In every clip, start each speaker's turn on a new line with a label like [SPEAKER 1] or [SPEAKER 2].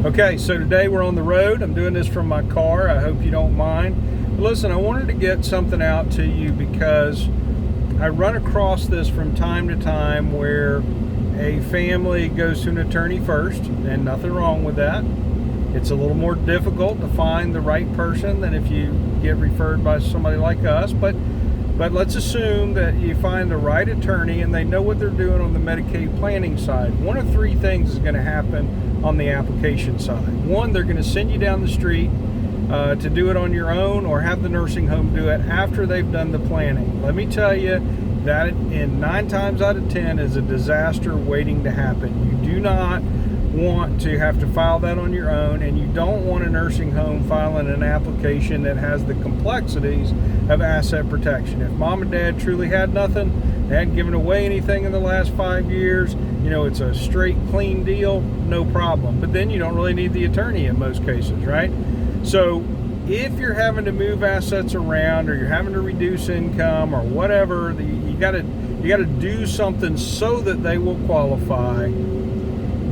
[SPEAKER 1] Okay, so today we're on the road. I'm doing this from my car. I hope you don't mind. But listen, I wanted to get something out to you because I run across this from time to time where a family goes to an attorney first, and nothing wrong with that. It's a little more difficult to find the right person than if you get referred by somebody like us, but let's assume that you find the right attorney and they know what they're doing on the Medicaid planning side. One of three things is going to happen on the application side. One, they're going to send you down the street to do it on your own, or have the nursing home do it after they've done the planning. Let me tell you that in 9 times out of 10 is a disaster waiting to happen. You do not want to have to file that on your own, and you don't want a nursing home filing an application that has the complexities of asset protection. If mom and dad truly had nothing, they hadn't given away anything in the last 5 years, it's a straight clean deal, no problem. But then you don't really need the attorney in most cases, right? So if you're having to move assets around, or you're having to reduce income or whatever, you got to do something so that they will qualify.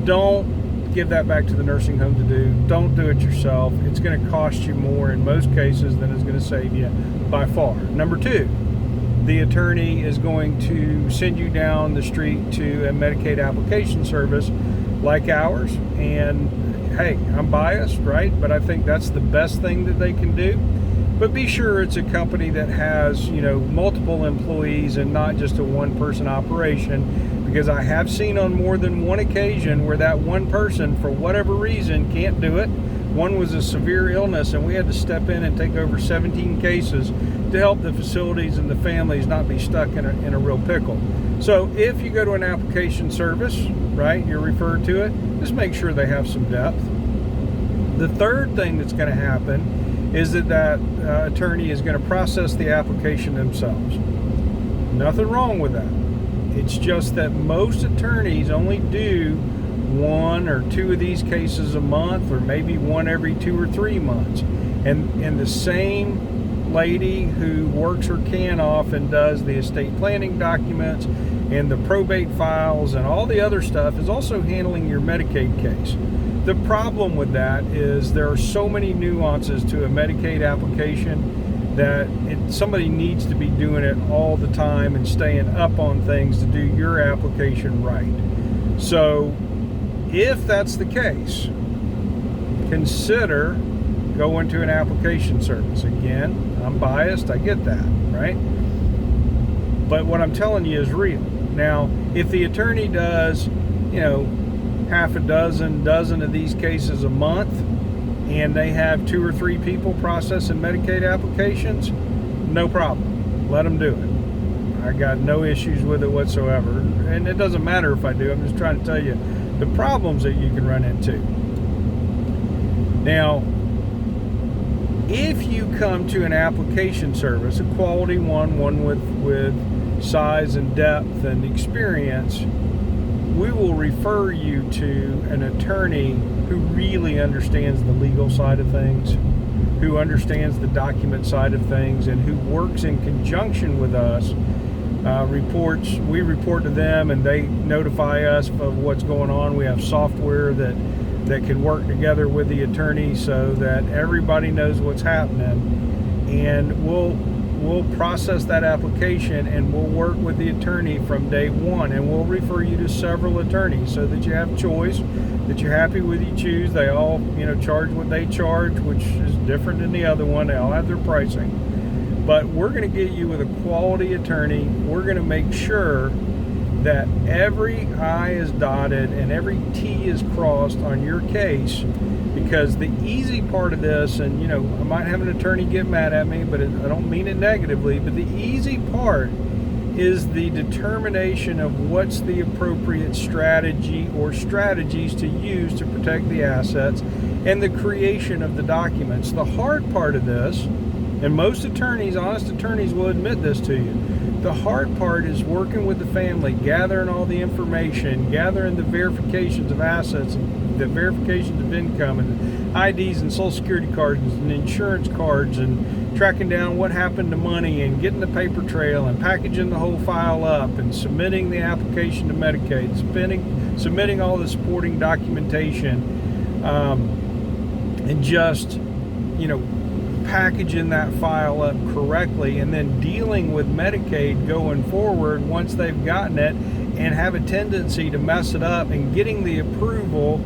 [SPEAKER 1] Don't give that back to the nursing home to do. Don't do it yourself. It's going to cost you more in most cases than it's going to save you by far. Number 2, the attorney is going to send you down the street to a Medicaid application service like ours. And hey, I'm biased, right? But I think that's the best thing that they can do. But be sure it's a company that has, multiple employees and not just a one-person operation, because I have seen on more than one occasion where that one person, for whatever reason, can't do it. One was a severe illness, and we had to step in and take over 17 cases to help the facilities and the families not be stuck in a real pickle. So if you go to an application service, right, you're referred to it, just make sure they have some depth. The third thing that's going to happen is that attorney is going to process the application themselves. Nothing wrong with that. It's just that most attorneys only do 1 or 2 of these cases a month, or maybe one every 2 or 3 months. And the same lady who works her can off and does the estate planning documents and the probate files and all the other stuff is also handling your Medicaid case. The problem with that is there are so many nuances to a Medicaid application that somebody needs to be doing it all the time and staying up on things to do your application right. So if that's the case, consider going to an application service. Again, I'm biased, I get that, right? But what I'm telling you is real. Now, if the attorney does, half a dozen of these cases a month, and they have 2 or 3 people processing Medicaid applications, no problem. Let them do it. I got no issues with it whatsoever. And it doesn't matter if I do. I'm just trying to tell you the problems that you can run into. Now, if you come to an application service, a quality one with size and depth and experience, we will refer you to an attorney who really understands the legal side of things, who understands the document side of things, and who works in conjunction with us. We report to them, and they notify us of what's going on. We have software that can work together with the attorney so that everybody knows what's happening, and we'll process that application, and we'll work with the attorney from day one, and we'll refer you to several attorneys so that you have choice, that you're happy with you choose. They all charge what they charge, which is different than the other one. They all have their pricing, but we're going to get you with a quality attorney. We're going to make sure that every I is dotted and every T is crossed on your case, because the easy part of this, and I might have an attorney get mad at me, but I don't mean it negatively, but the easy part is the determination of what's the appropriate strategy or strategies to use to protect the assets, and the creation of the documents. The hard part of this, and most attorneys, honest attorneys, will admit this to you, the hard part is working with the family, gathering all the information, gathering the verifications of assets, and the verifications of income, and IDs and social security cards and insurance cards, and tracking down what happened to money, and getting the paper trail, and packaging the whole file up, and submitting the application to Medicaid, submitting all the supporting documentation. and just, packaging that file up correctly, and then dealing with Medicaid going forward once they've gotten it, and have a tendency to mess it up, and getting the approval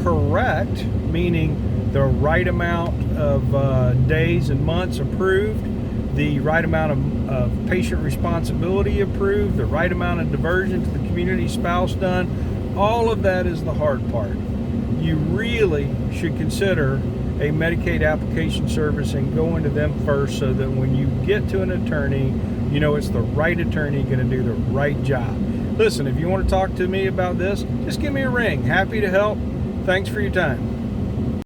[SPEAKER 1] correct, meaning the right amount of days and months approved, the right amount of patient responsibility approved, the right amount of diversion to the community spouse done. All of that is the hard part. You really should consider a Medicaid application service and go into them first, so that when you get to an attorney, it's the right attorney going to do the right job. Listen, if you want to talk to me about this, just give me a ring. Happy to help. Thanks for your time.